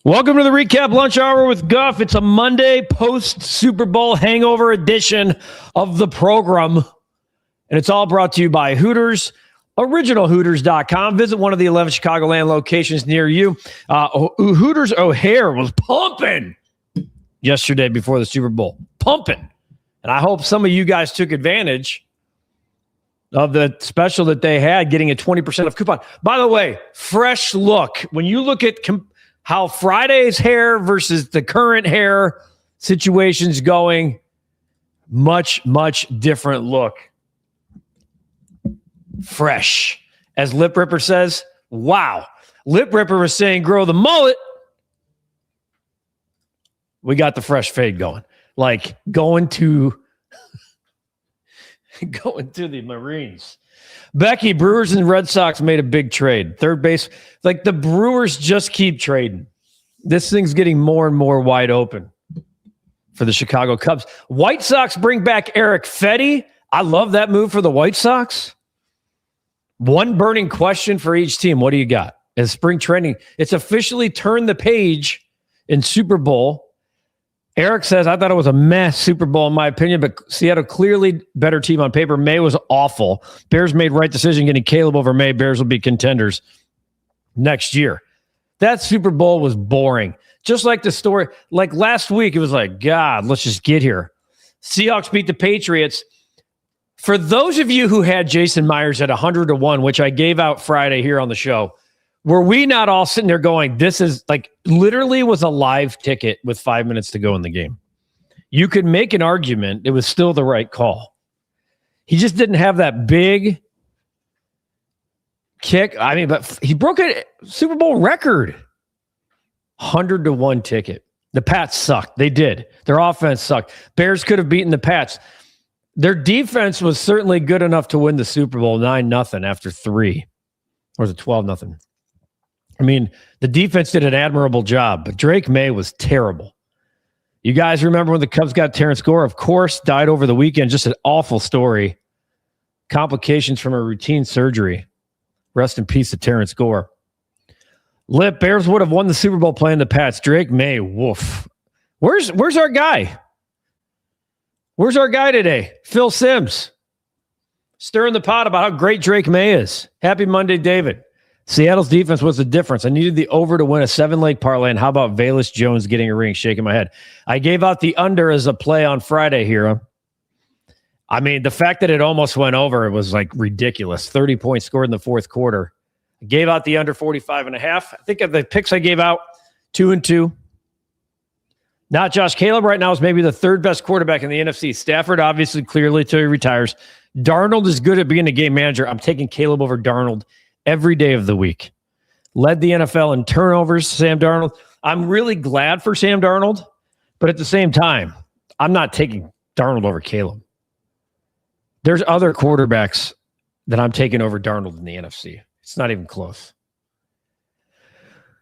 Welcome to the REKAP Lunch Hour with Guff. It's a Monday post-Super Bowl hangover edition of the program. And it's all brought to you by Hooters, originalhooters.com. Visit one of the 11 Chicagoland locations near you. Hooters O'Hare was pumping yesterday before the Super Bowl. Pumping. And I hope some of you guys took advantage of the special that they had, getting a 20% off coupon. By the way, fresh look. When you look at how Friday's hair versus the current hair situation's going, much, much different look. Fresh. As Lip Ripper says, wow. Lip Ripper was saying grow the mullet. We got the fresh fade going. Like going to the Marines. Becky, Brewers and Red Sox made a big trade. Third base, like the Brewers just keep trading. This thing's getting more and more wide open for the Chicago Cubs. White Sox bring back Eric Fetty. I love that move for the White Sox. One burning question for each team. What do you got? As spring training, it's officially turned the page in Super Bowl. Eric says, I thought it was a mess Super Bowl in my opinion, but Seattle clearly better team on paper. May was awful. Bears made right decision getting Caleb over May. Bears will be contenders next year. That Super Bowl was boring. Just like the story, like last week, it was like, God, let's just get here. Seahawks beat the Patriots. For those of you who had Jason Myers at 100-1, which I gave out Friday here on the show, were we not all sitting there going, this is like literally was a live ticket with 5 minutes to go in the game? You could make an argument it was still the right call. He just didn't have that big kick. I mean, but he broke a Super Bowl record. 100-1 ticket. The Pats sucked. They did. Their offense sucked. Bears could have beaten the Pats. Their defense was certainly good enough to win the Super Bowl 9-0 after 3. Or was it 12-0? I mean, the defense did an admirable job, but Drake Maye was terrible. You guys remember when the Cubs got Terrence Gore? Of course, died over the weekend. Just an awful story. Complications from a routine surgery. Rest in peace to Terrence Gore. Lip, Bears would have won the Super Bowl playing the Pats. Drake Maye, woof. Where's our guy? Where's our guy today? Phil Simms. Stirring the pot about how great Drake Maye is. Happy Monday, David. Seattle's defense was the difference. I needed the over to win a 7-leg parlay. And how about Velus Jones getting a ring? Shaking my head. I gave out the under as a play on Friday here. I mean, the fact that it almost went over, it was like ridiculous. 30 points scored in the fourth quarter. I gave out the under 45.5. I think of the picks I gave out, 2-2. Not Josh. Caleb right now is maybe the third best quarterback in the NFC. Stafford, obviously, clearly, till he retires. Darnold is good at being a game manager. I'm taking Caleb over Darnold every day of the week. Led the NFL in turnovers, Sam Darnold. I'm really glad for Sam Darnold, but at the same time, I'm not taking Darnold over Caleb. There's other quarterbacks that I'm taking over Darnold in the NFC. It's not even close.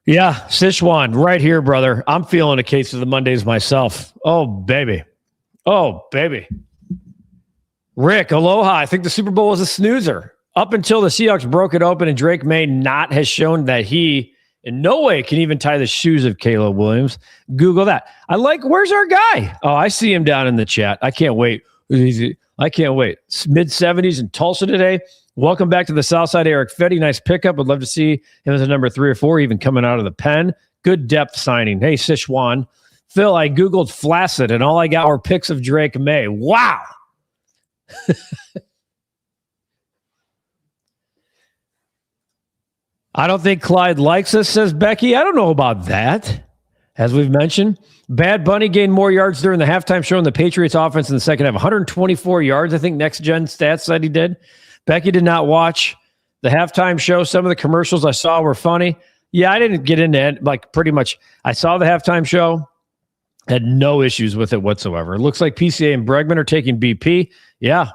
Yeah, Sichuan, right here, brother. I'm feeling a case of the Mondays myself. Oh, baby. Oh, baby. Rick, aloha. I think the Super Bowl was a snoozer. Up until the Seahawks broke it open and Drake Maye has shown that he in no way can even tie the shoes of Caleb Williams. Google that. Where's our guy? Oh, I see him down in the chat. I can't wait. I can't wait. Mid-70s in Tulsa today. Welcome back to the Southside, Eric Fetty. Nice pickup. Would love to see him as a number 3 or 4, even coming out of the pen. Good depth signing. Hey, Sichuan. Phil, I Googled flaccid, and all I got were pics of Drake Maye. Wow. I don't think Clyde likes us, says Becky. I don't know about that. As we've mentioned, Bad Bunny gained more yards during the halftime show in the Patriots offense in the second half. 124 yards, I think Next Gen Stats said he did. Becky did not watch the halftime show. Some of the commercials I saw were funny. Yeah, I didn't get into it. Like pretty much, I saw the halftime show, had no issues with it whatsoever. It looks like PCA and Bregman are taking BP. Yeah.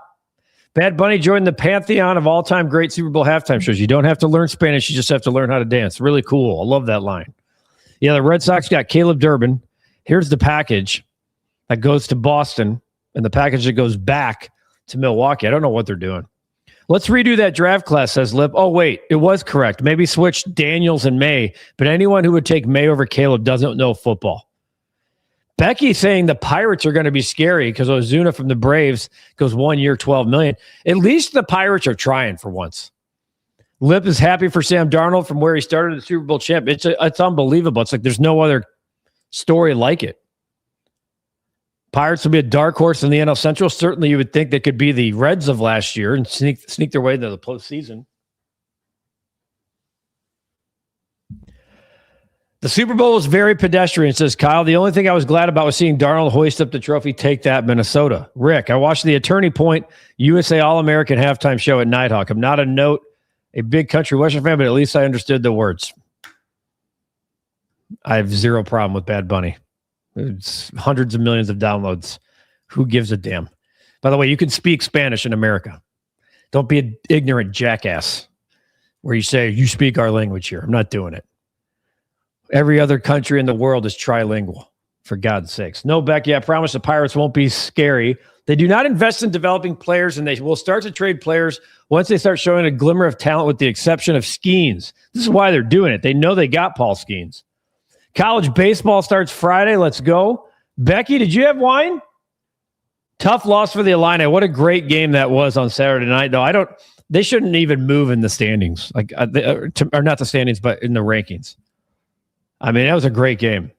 Bad Bunny joined the pantheon of all-time great Super Bowl halftime shows. You don't have to learn Spanish. You just have to learn how to dance. Really cool. I love that line. Yeah, the Red Sox got Caleb Durbin. Here's the package that goes to Boston and the package that goes back to Milwaukee. I don't know what they're doing. Let's redo that draft class, says Lip. Oh, wait, it was correct. Maybe switch Daniels and May, but anyone who would take May over Caleb doesn't know football. Becky saying the Pirates are going to be scary because Ozuna from the Braves goes 1 year, $12 million. At least the Pirates are trying for once. Lip is happy for Sam Darnold from where he started the Super Bowl champ. It's unbelievable. It's like there's no other story like it. Pirates will be a dark horse in the NL Central. Certainly, you would think they could be the Reds of last year and sneak their way into the postseason. The Super Bowl was very pedestrian, says Kyle. The only thing I was glad about was seeing Darnold hoist up the trophy. Take that, Minnesota. Rick, I watched the Attorney Point USA All-American halftime show at Nighthawk. I'm not a big country Western fan, but at least I understood the words. I have zero problem with Bad Bunny. It's hundreds of millions of downloads. Who gives a damn? By the way, you can speak Spanish in America. Don't be an ignorant jackass where you say, you speak our language here. I'm not doing it. Every other country in the world is trilingual, for God's sakes. No, Becky, I promise the Pirates won't be scary. They do not invest in developing players, and they will start to trade players once they start showing a glimmer of talent, with the exception of Skeens. This is why they're doing it. They know they got Paul Skeens. College baseball starts Friday. Let's go. Becky, did you have wine? Tough loss for the Illini. What a great game that was on Saturday night. No, they shouldn't even move in the standings, or not the standings, but in the rankings. I mean, that was a great game.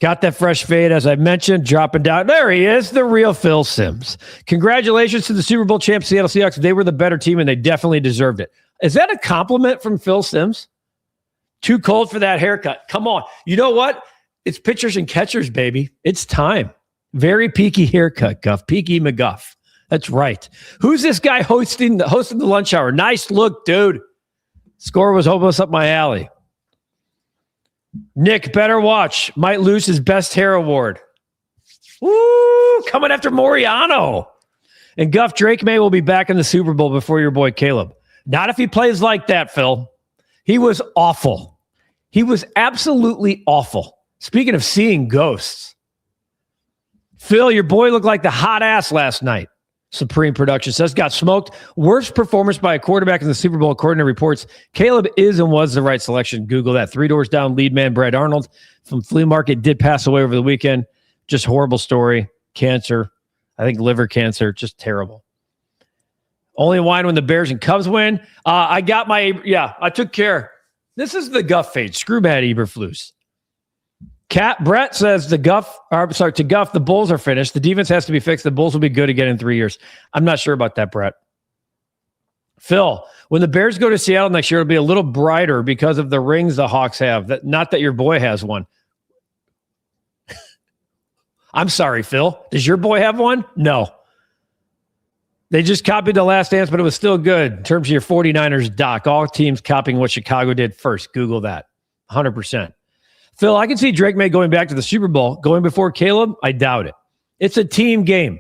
Got that fresh fade, as I mentioned, dropping down. There he is, the real Phil Simms. Congratulations to the Super Bowl champ Seattle Seahawks. They were the better team, and they definitely deserved it. Is that a compliment from Phil Simms? Too cold for that haircut. Come on. You know what? It's pitchers and catchers, baby. It's time. Very peaky haircut, Guff. Peaky McGuff. That's right. Who's this guy hosting the lunch hour? Nice look, dude. Score was almost up my alley. Nick, better watch. Might lose his best hair award. Woo! Coming after Moriano. And Guff, Drake Maye will be back in the Super Bowl before your boy Caleb. Not if he plays like that, Phil. He was awful. He was absolutely awful. Speaking of seeing ghosts. Phil, your boy looked like the hot ass last night. Supreme Production says, got smoked. Worst performance by a quarterback in the Super Bowl, according to reports. Caleb is and was the right selection. Google that. 3 doors down, lead man Brad Arnold from Flea Market did pass away over the weekend. Just horrible story. Cancer. I think liver cancer. Just terrible. Only wine when the Bears and Cubs win. I took care. This is the Guff fade. Screw bad Eberflus. Brett says to Guff, the Bulls are finished. The defense has to be fixed. The Bulls will be good again in 3 years. I'm not sure about that, Brett. Phil, when the Bears go to Seattle next year, it'll be a little brighter because of the rings the Hawks have. Not that your boy has one. I'm sorry, Phil. Does your boy have one? No. They just copied The Last Dance, but it was still good in terms of your 49ers doc. All teams copying what Chicago did first. Google that. 100%. Phil, I can see Drake Maye going back to the Super Bowl. Going before Caleb, I doubt it. It's a team game.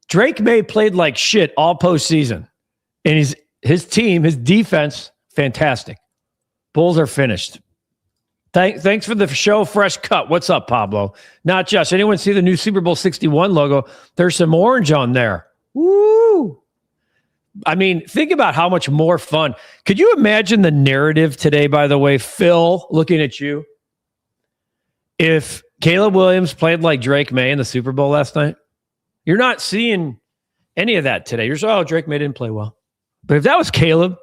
Drake Maye played like shit all postseason. And his team, his defense, fantastic. Bulls are finished. Thanks for the show, fresh cut. What's up, Pablo? Not just. Anyone see the new Super Bowl 61 logo? There's some orange on there. Woo! I mean, think about how much more fun. Could you imagine the narrative today, by the way, Phil, looking at you? If Caleb Williams played like Drake Maye in the Super Bowl last night, you're not seeing any of that today. You're just, oh, Drake Maye didn't play well. But if that was Caleb,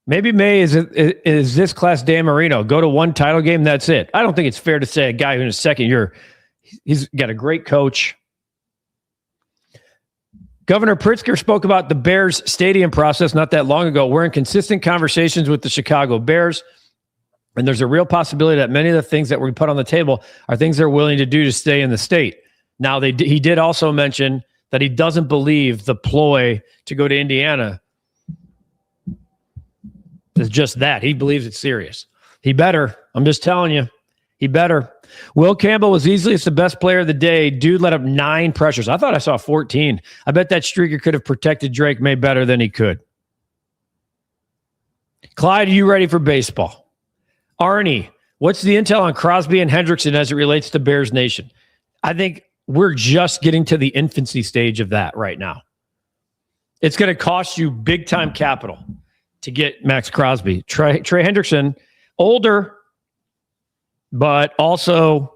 maybe Maye is this class Dan Marino. Go to one title game, that's it. I don't think it's fair to say a guy who in his second year, he's got a great coach. Governor Pritzker spoke about the Bears stadium process not that long ago. We're in consistent conversations with the Chicago Bears, and there's a real possibility that many of the things that we put on the table are things they're willing to do to stay in the state. Now, he did also mention that he doesn't believe the ploy to go to Indiana is just that. He believes it's serious. He better. I'm just telling you. He better. Will Campbell was easily the best player of the day. Dude let up 9 pressures. I thought I saw 14. I bet that streaker could have protected Drake Maye better than he could. Clyde, are you ready for baseball? Arnie, what's the intel on Crosby and Hendrickson as it relates to Bears Nation? I think We're just getting to the infancy stage of that right now. It's going to cost you big time capital to get Max Crosby. Trey Hendrickson, older, but also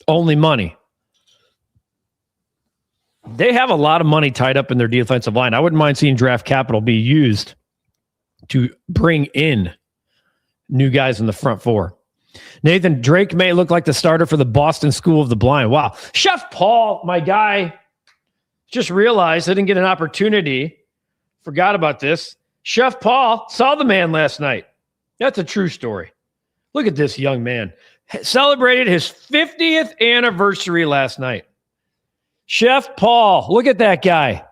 only money. They have a lot of money tied up in their defensive line. I wouldn't mind seeing draft capital be used to bring in new guys in the front four. Nathan, Drake Maye look like the starter for the Boston School of the Blind. Wow. Chef Paul, my guy, just realized I didn't get an opportunity. Forgot about this. Chef Paul saw the man last night. That's a true story. Look at this young man. Celebrated his 50th anniversary last night. Chef Paul, look at that guy.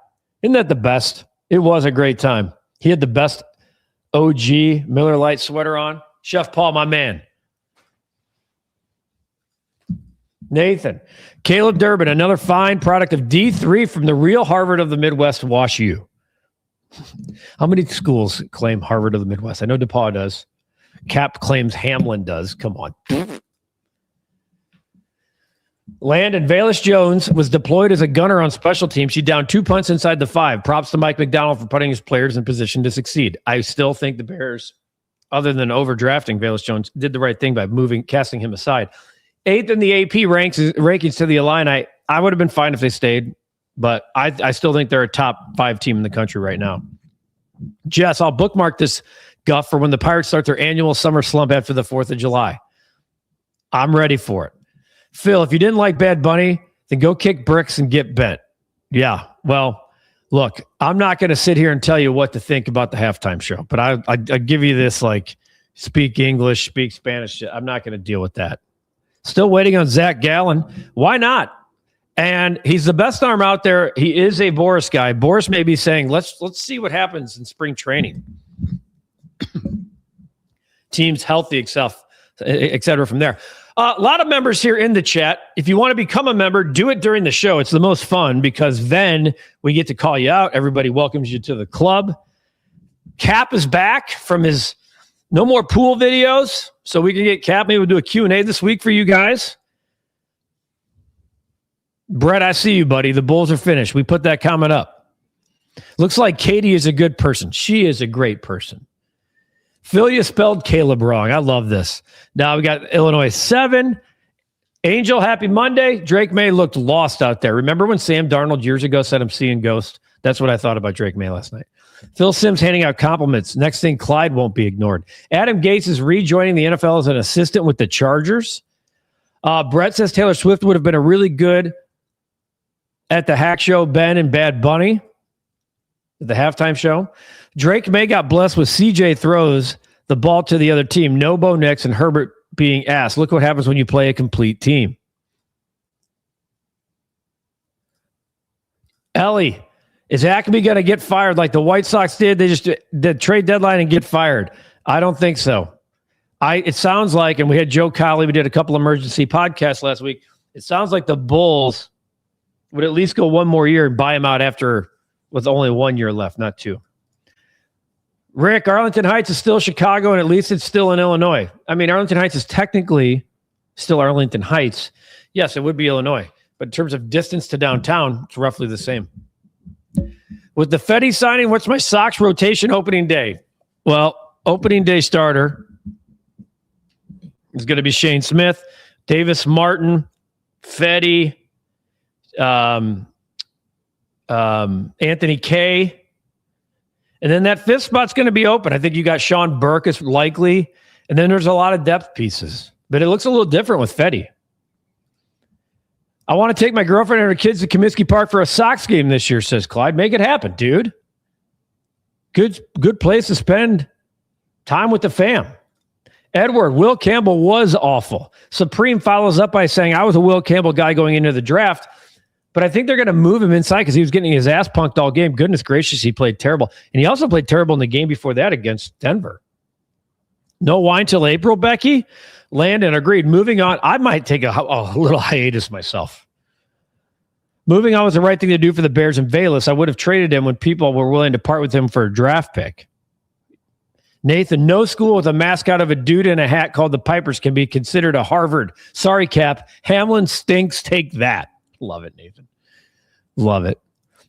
Isn't that the best? It was a great time. He had the best OG Miller Lite sweater on. Chef Paul, my man. Nathan, Caleb Durbin, another fine product of D3 from the real Harvard of the Midwest, Wash U. How many schools claim Harvard of the Midwest? I know DePaul does. Cap claims Hamlin does. Come on. Landon Valus Jones was deployed as a gunner on special teams. He downed 2 punts inside the 5. Props to Mike McDonald for putting his players in position to succeed. I still think the Bears, other than overdrafting Valus Jones, did the right thing by casting him aside. 8th in the AP rankings to the Illini. I would have been fine if they stayed, but I still think they're a top 5 team in the country right now. Jess, I'll bookmark this, Guff, for when the Pirates start their annual summer slump after the 4th of July. I'm ready for it. Phil, if you didn't like Bad Bunny, then go kick bricks and get bent. Yeah, well, look, I'm not going to sit here and tell you what to think about the halftime show, but I give you this, like, speak English, speak Spanish. I'm not going to deal with that. Still waiting on Zach Gallen. Why not? And he's the best arm out there. He is a Boris guy. Boris may be saying, let's see what happens in spring training. Teams healthy, et cetera from there. A lot of members here in the chat. If you want to become a member, do it during the show. It's the most fun because then we get to call you out. Everybody welcomes you to the club. Cap is back from his no more pool videos, so we can get Cap. Maybe we'll do a Q&A this week for you guys. Brett, I see you, buddy. The Bulls are finished. We put that comment up. Looks like Katie is a good person. She is a great person. Phil, you spelled Caleb wrong. I love this. Now we got Illinois 7. Angel, happy Monday. Drake Maye looked lost out there. Remember when Sam Darnold years ago said I'm seeing ghosts? That's what I thought about Drake Maye last night. Phil Sims handing out compliments. Next thing, Clyde won't be ignored. Adam Gates is rejoining the NFL as an assistant with the Chargers. Brett says Taylor Swift would have been a really good at the Hack Show, Ben and Bad Bunny. At the halftime show. Drake Maye got blessed with CJ throws the ball to the other team. No Bo Nix and Herbert being asked. Look what happens when you play a complete team. Ellie, is Acme going to get fired like the White Sox did? They just did trade deadline and get fired. I don't think so. It sounds like, and we had Joe Colley, we did a couple emergency podcasts last week. It sounds like the Bulls would at least go one more year and buy him out after with only 1 year left, not 2. Rick, Arlington Heights is still Chicago, and at least it's still in Illinois. I mean, Arlington Heights is technically still Arlington Heights. Yes, it would be Illinois. But in terms of distance to downtown, it's roughly the same. With the Fetty signing, what's my Sox rotation opening day? Well, opening day starter is going to be Shane Smith, Davis Martin, Fetty, Anthony Kay. And then that 5th spot's going to be open. I think you got Sean Burke is likely. And then there's a lot of depth pieces. But it looks a little different with Fetty. I want to take my girlfriend and her kids to Comiskey Park for a Sox game this year, says Clyde. Make it happen, dude. Good place to spend time with the fam. Edward, Will Campbell was awful. Supreme follows up by saying, I was a Will Campbell guy going into the draft. But I think they're going to move him inside because he was getting his ass punked all game. Goodness gracious, he played terrible. And he also played terrible in the game before that against Denver. No wine till April, Becky. Landon, agreed. Moving on. I might take a little hiatus myself. Moving on was the right thing to do for the Bears and Valus. I would have traded him when people were willing to part with him for a draft pick. Nathan, no school with a mascot of a dude in a hat called the Pipers can be considered a Harvard. Sorry, Cap. Hamlin stinks. Take that. Love it, Nathan. Love it.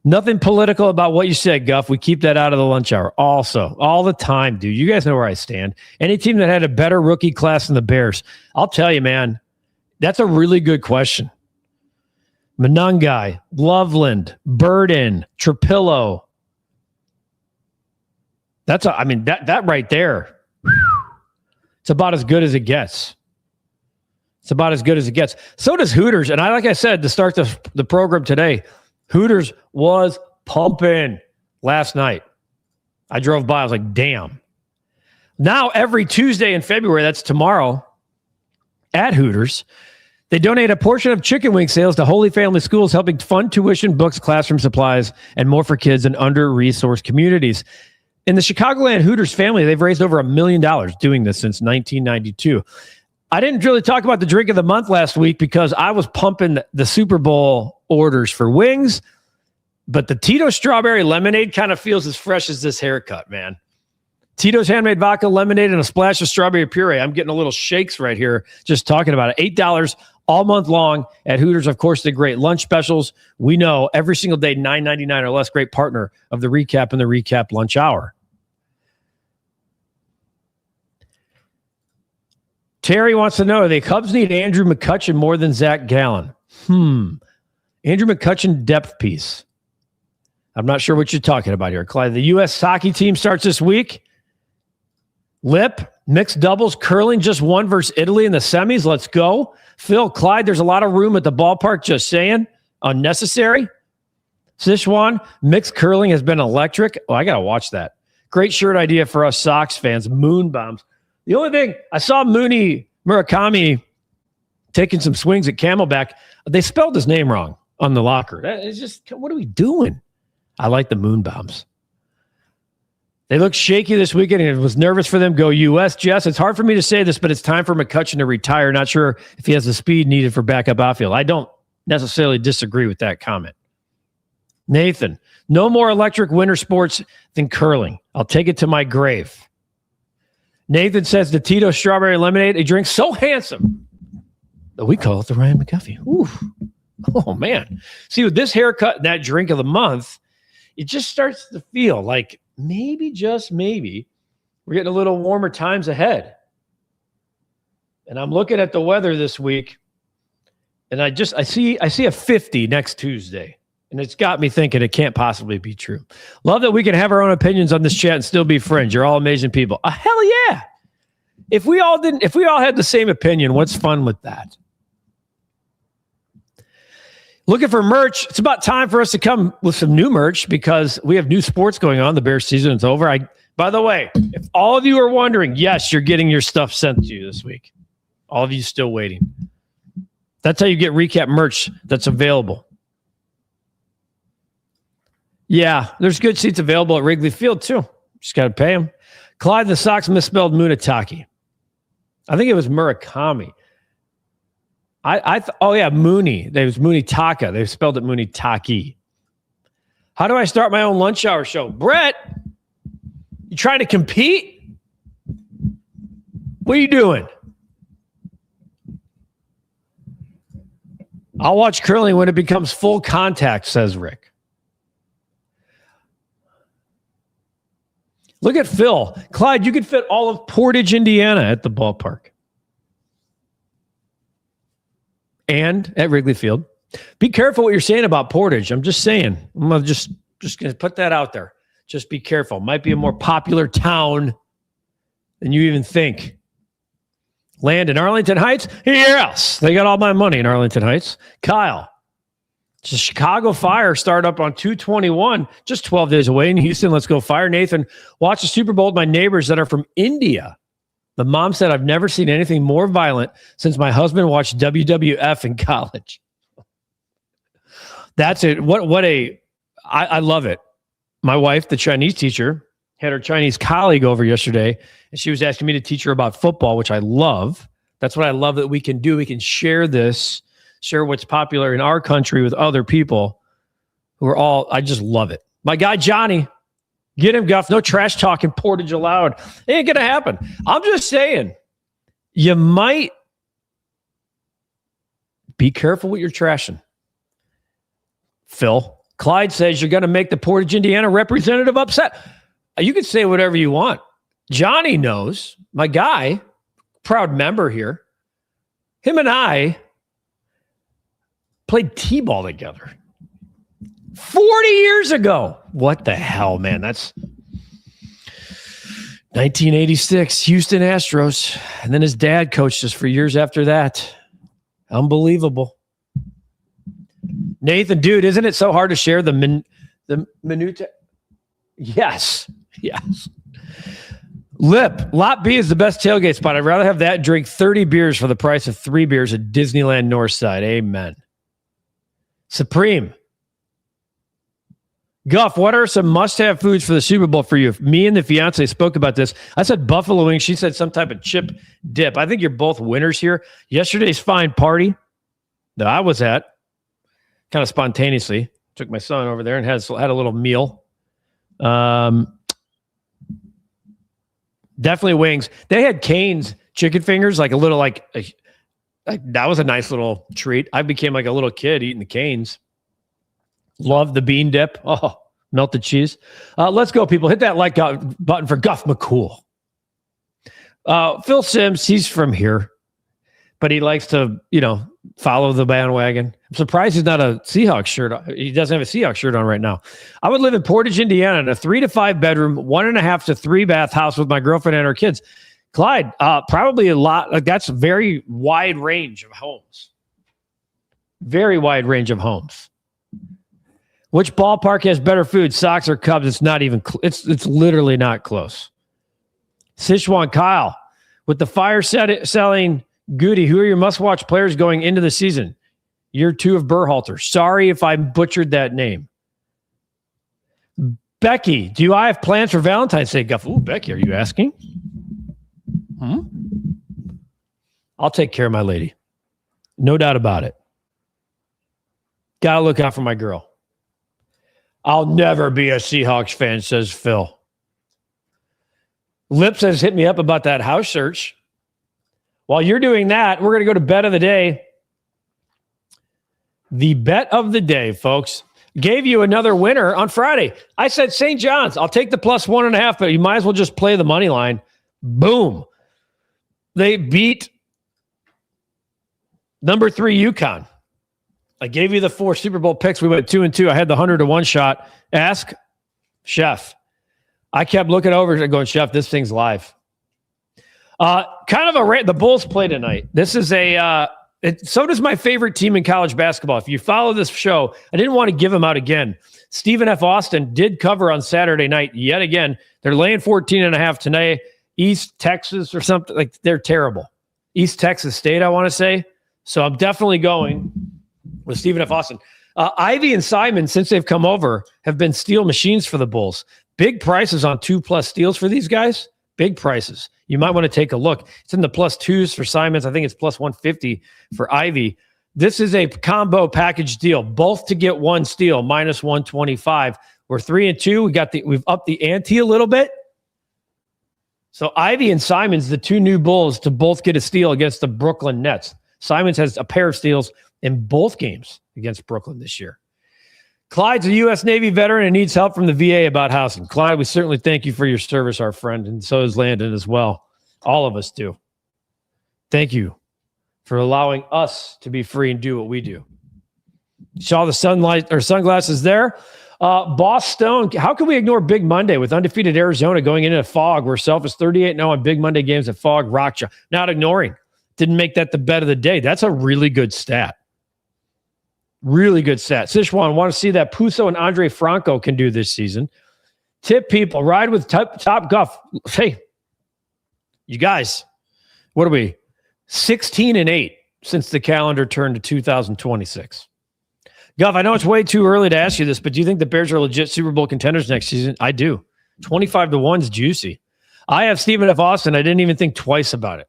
Nothing political about what you said, Guff. We keep that out of the lunch hour. Also, all the time, dude. You guys know where I stand. Any team that had a better rookie class than the Bears, I'll tell you, man, that's a really good question. Monangai, Loveland, Burden, Trapillo. That right there. It's about as good as it gets. It's about as good as it gets. So does Hooters. And like I said, to start the program today, Hooters was pumping last night. I drove by. I was like, damn. Now, every Tuesday in February, that's tomorrow, at Hooters, they donate a portion of chicken wing sales to Holy Family Schools, helping fund tuition, books, classroom supplies, and more for kids in under-resourced communities. In the Chicagoland Hooters family, they've raised over $1 million doing this since 1992. I didn't really talk about the drink of the month last week because I was pumping the Super Bowl orders for wings, but the Tito's strawberry lemonade kind of feels as fresh as this haircut, man. Tito's handmade vodka lemonade and a splash of strawberry puree. I'm getting a little shakes right here just talking about it. $8 all month long at Hooters. Of course, the great lunch specials. We know every single day, $9.99 or less. Great partner of the Recap and the Recap Lunch Hour. Terry wants to know, the Cubs need Andrew McCutchen more than Zach Gallen. Andrew McCutchen depth piece. I'm not sure what you're talking about here, Clyde. The U.S. hockey team starts this week. Lip, mixed doubles, curling, just won versus Italy in the semis. Let's go. Phil, Clyde, there's a lot of room at the ballpark, just saying. Unnecessary. Sichuan, mixed curling has been electric. Oh, I got to watch that. Great shirt idea for us Sox fans. Moon bombs. The only thing, I saw Murakami taking some swings at Camelback. They spelled his name wrong on the locker. It's just, what are we doing? I like the moon bombs. They look shaky this weekend and was nervous for them. Go U.S. Jess, it's hard for me to say this, but it's time for McCutchen to retire. Not sure if he has the speed needed for backup outfield. I don't necessarily disagree with that comment. Nathan, no more electric winter sports than curling. I'll take it to my grave. Nathan says the Tito strawberry lemonade, a drink so handsome that we call it the Ryan McGuffey. Ooh. Oh, man. See, with this haircut and that drink of the month, it just starts to feel like maybe, just maybe, we're getting a little warmer times ahead. And I'm looking at the weather this week, and I see a 50 next Tuesday. And it's got me thinking it can't possibly be true. Love that we can have our own opinions on this chat and still be friends. You're all amazing people. Hell yeah. If we all had the same opinion, what's fun with that? Looking for merch. It's about time for us to come with some new merch because we have new sports going on. The Bears season is over. By the way, if all of you are wondering, yes, you're getting your stuff sent to you this week. All of you still waiting. That's how you get Recap merch that's available. Yeah, there's good seats available at Wrigley Field, too. Just got to pay them. Clyde, the Sox misspelled Munataki. I think it was Murakami. Mooney. It was Munitaka. They spelled it Munitaki. How do I start my own lunch hour show? Brett, you trying to compete? What are you doing? I'll watch curling when it becomes full contact, says Rick. Look at Phil. Clyde, you could fit all of Portage, Indiana at the ballpark. And at Wrigley Field. Be careful what you're saying about Portage. I'm just saying. I'm just going to put that out there. Just be careful. Might be a more popular town than you even think. Land in Arlington Heights? Yes. They got all my money in Arlington Heights. Kyle. It's a Chicago Fire start up on 2/21, just 12 days away in Houston. Let's go Fire. Nathan, watch the Super Bowl with my neighbors that are from India. The mom said, I've never seen anything more violent since my husband watched WWF in college. That's it. I love it. My wife, the Chinese teacher, had her Chinese colleague over yesterday, and she was asking me to teach her about football, which I love. That's what I love that we can do. We can share what's popular in our country with other people who are all, I just love it. My guy, Johnny, get him, Guff. No trash talking Portage allowed. It ain't going to happen. I'm just saying, you might be careful what you're trashing. Phil. Clyde says you're going to make the Portage, Indiana representative upset. You can say whatever you want. Johnny knows, my guy, proud member here. Him and I played t-ball together 40 years ago. What the hell, man? That's 1986, Houston Astros. And then his dad coached us for years after that. Unbelievable. Nathan, dude, isn't it so hard to share the minute? Yes. Lot B is the best tailgate spot. I'd rather have that and drink 30 beers for the price of 3 beers at Disneyland Northside. Amen. Supreme. Guff, what are some must-have foods for the Super Bowl for you? Me and the fiance spoke about this. I said buffalo wings. She said some type of chip dip. I think you're both winners here. Yesterday's fine party that I was at, kind of spontaneously, took my son over there and had a little meal. Definitely wings. They had Cane's chicken fingers, like a little, like that was a nice little treat. I became like a little kid eating the Cane's. Love the bean dip. Oh, melted cheese. Let's go, people. Hit that like button for Guff McCool. Phil Sims, he's from here, but he likes to, follow the bandwagon. I'm surprised he's not a Seahawks shirt. He doesn't have a Seahawks shirt on right now. I would live in Portage, Indiana, in a 3 to 5 bedroom, 1.5 to 3 bath house with my girlfriend and her kids. Clyde, probably a lot. Like, that's a very wide range of homes. Very wide range of homes. Which ballpark has better food, Sox or Cubs? It's not even. It's literally not close. Sichuan Kyle, with the fire selling Goody, who are your must-watch players going into the season? Year 2 of Berhalter. Sorry if I butchered that name. Becky, do I have plans for Valentine's Day, Guff? Ooh, Becky, are you asking? I'll take care of my lady. No doubt about it. Gotta look out for my girl. I'll never be a Seahawks fan, says Phil. Lips has hit me up about that house search. While you're doing that, we're going to go to bet of the day. The bet of the day, folks. Gave you another winner on Friday. I said St. John's. I'll take the plus 1.5, but you might as well just play the money line. Boom. They beat number 3 UConn. I gave you the 4 Super Bowl picks. We went 2-2. I had the 100-to-1 shot. Ask Chef. I kept looking over and going, Chef, this thing's live. Kind of the Bulls play tonight. This is so does my favorite team in college basketball. If you follow this show, I didn't want to give them out again. Stephen F. Austin did cover on Saturday night yet again. They're laying 14.5 tonight. East Texas or something. Like, they're terrible. East Texas State, I want to say. So I'm definitely going with Stephen F. Austin. Ivy and Simon, since they've come over, have been steal machines for the Bulls. Big prices on 2+ steals for these guys. Big prices. You might want to take a look. It's in the +2s for Simons. I think it's +150 for Ivy. This is a combo package deal. Both to get 1 steal, -125. We're 3-2. We've upped the ante a little bit. So Ivy and Simons, the 2 new Bulls, to both get a steal against the Brooklyn Nets. Simons has a pair of steals in both games against Brooklyn this year. Clyde's a U.S. Navy veteran and needs help from the VA about housing. Clyde, we certainly thank you for your service, our friend, and so is Landon as well. All of us do. Thank you for allowing us to be free and do what we do. Saw the sunglasses there. Boss Stone, how can we ignore Big Monday with undefeated Arizona going into Fog, where Self is 38-0 on Big Monday games at Fog, Rockja? Not ignoring. Didn't make that the bet of the day. That's a really good stat. Really good stat. Sichuan, want to see that Puso and Andre Franco can do this season. Tip people, ride with Top Guff. Hey, you guys, what are we? 16-8 since the calendar turned to 2026. Guff, I know it's way too early to ask you this, but do you think the Bears are legit Super Bowl contenders next season? I do. 25-1 is juicy. I have Stephen F. Austin. I didn't even think twice about it.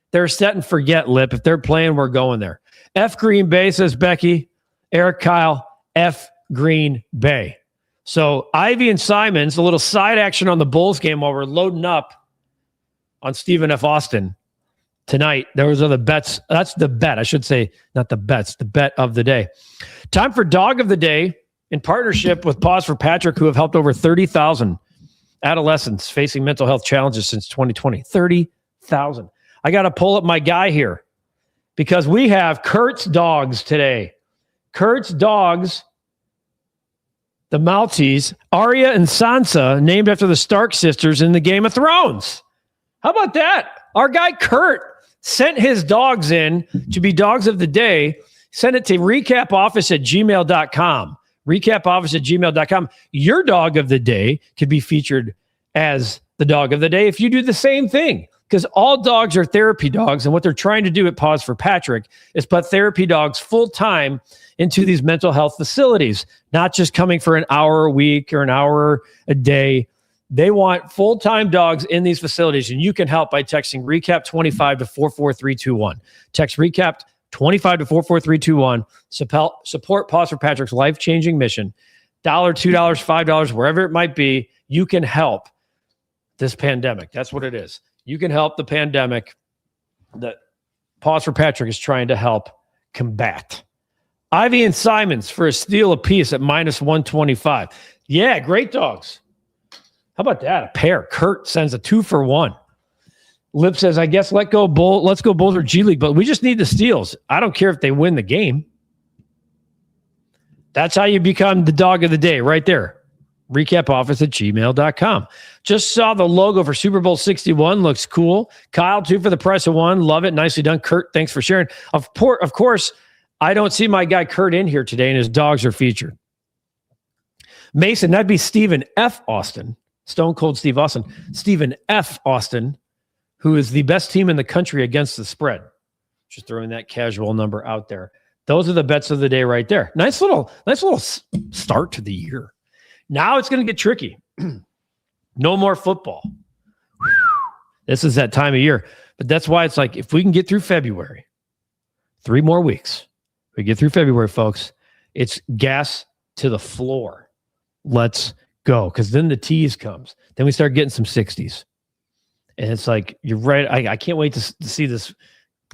They're set and forget, Lip. If they're playing, we're going there. F. Green Bay, says Becky. Eric Kyle, F. Green Bay. So Ivy and Simons, a little side action on the Bulls game while we're loading up on Stephen F. Austin tonight. Those are the bets. That's the bet. I should say not the bets, the bet of the day. Time for Dog of the Day in partnership with Pause for Patrick, who have helped over 30,000 adolescents facing mental health challenges since 2020. 30,000. I got to pull up my guy here because we have Kurt's dogs today. Kurt's dogs, the Maltese, Arya and Sansa, named after the Stark sisters in the Game of Thrones. How about that? Our guy Kurt sent his dogs in to be dogs of the day. Send it to recapoffice@gmail.com. Recapoffice@gmail.com. Your dog of the day could be featured as the dog of the day if you do the same thing. Because all dogs are therapy dogs. And what they're trying to do at Pause for Patrick is put therapy dogs full-time into these mental health facilities, not just coming for an hour a week or an hour a day. They want full-time dogs in these facilities, and you can help by texting REKAP25 to 44321. Text REKAP25 to 44321. Support Pause for Patrick's life-changing mission. $1, $2, $5, wherever it might be, you can help this pandemic. That's what it is. You can help the pandemic that Pause for Patrick is trying to help combat. Ivy and Simons for a steal apiece at -125. Yeah, great dogs. How about that? A pair. Kurt sends a 2-for-1. Lip says, I guess let's go Bulls or G League, but we just need the steals. I don't care if they win the game. That's how you become the dog of the day right there. REKAPoffice@gmail.com. Just saw the logo for Super Bowl 61. Looks cool. Kyle, 2 for the price of 1. Love it. Nicely done. Kurt, thanks for sharing. Of course, I don't see my guy Kurt in here today, and his dogs are featured. Mason, that'd be Stephen F. Austin. Stone Cold Steve Austin. Stephen F. Austin, who is the best team in the country against the spread. Just throwing that casual number out there. Those are the bets of the day right there. Nice little start to the year. Now it's going to get tricky. No more football. This is that time of year. But that's why it's like, if we can get through February, 3 more weeks, we get through February, folks, it's gas to the floor. Let's go. Because then the tease comes. Then we start getting some 60s. And it's like, you're right. I can't wait to see this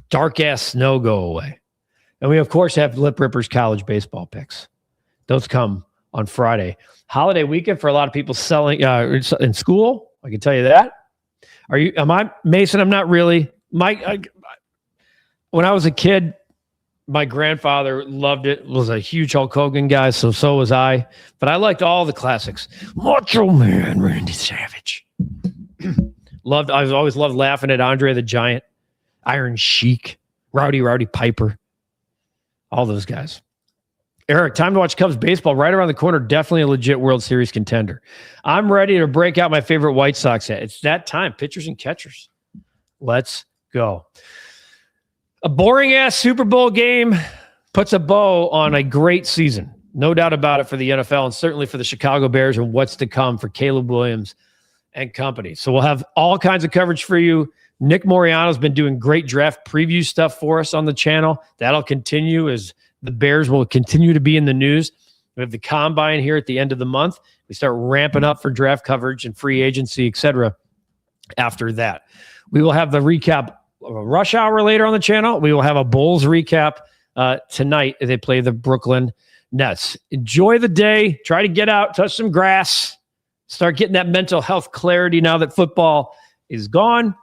dark-ass snow go away. And we, of course, have Lip Rippers college baseball picks. Those come on Friday. Holiday weekend for a lot of people selling in school. I can tell you that. Am I, Mason? I'm not really. When I was a kid, my grandfather loved it. Was a huge Hulk Hogan guy, so was I. But I liked all the classics. Macho Man, Randy Savage. I always loved laughing at Andre the Giant, Iron Sheik, Rowdy Piper, all those guys. Eric, time to watch Cubs baseball right around the corner. Definitely a legit World Series contender. I'm ready to break out my favorite White Sox hat. It's that time. Pitchers and catchers. Let's go. A boring-ass Super Bowl game puts a bow on a great season. No doubt about it for the NFL and certainly for the Chicago Bears and what's to come for Caleb Williams and company. So we'll have all kinds of coverage for you. Nick Moriano's been doing great draft preview stuff for us on the channel. That'll continue as the Bears will continue to be in the news. We have the combine here at the end of the month. We start ramping up for draft coverage and free agency, etc. after that. We will have the recap rush hour later on the channel. We will have a Bulls recap tonight as they play the Brooklyn Nets. Enjoy the day. Try to get out, touch some grass, start getting that mental health clarity now that football is gone.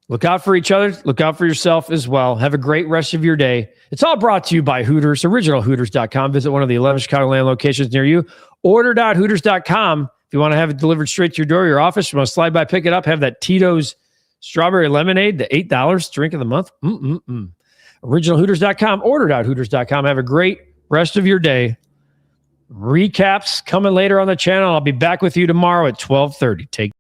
Look out for each other. Look out for yourself as well. Have a great rest of your day. It's all brought to you by Hooters, originalhooters.com. Visit one of the 11 Chicagoland locations near you. Order.hooters.com. If you want to have it delivered straight to your door, your office, you want to slide by, pick it up, have that Tito's strawberry lemonade, the $8 drink of the month. Originalhooters.com. Order.hooters.com. Have a great rest of your day. Recaps coming later on the channel. I'll be back with you tomorrow at 12:30. Take